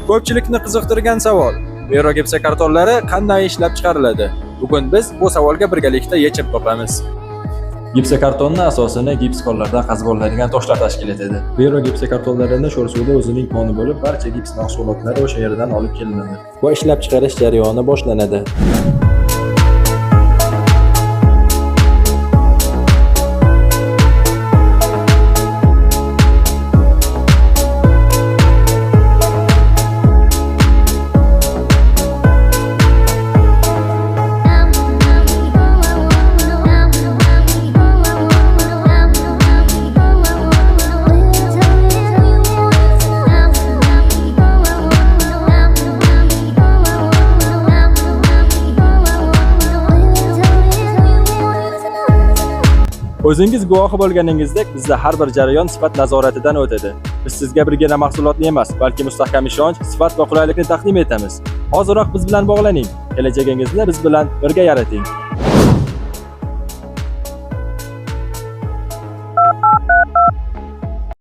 Ko'pchilikni qiziqtirgan savol: Verogipsa kartonlari qanday ishlab chiqariladi? Bugun biz bu savolga birgalikda yechim topamiz. Gipsa kartonni asosini gips konlardan qazib olinadigan toshlar tashkil etadi. Verogipsa kartonlarini sho'r suvda o'zining koni bo'lib, barcha gips mahsulotlari o'sha yerdan olib kelinadi va ishlab chiqarish jarayoni boshlanadi. O'zingiz guvohi bo'lganingizdek, bizda har bir jarayon sifat nazoratidan o'tadi. Biz sizga birgina mahsulotni emas, balki mustahkam ishonch, sifat va qulaylikni taqdim etamiz. Hoziroq biz bilan bog'laning. Kelajagingizni biz bilan birga yarating.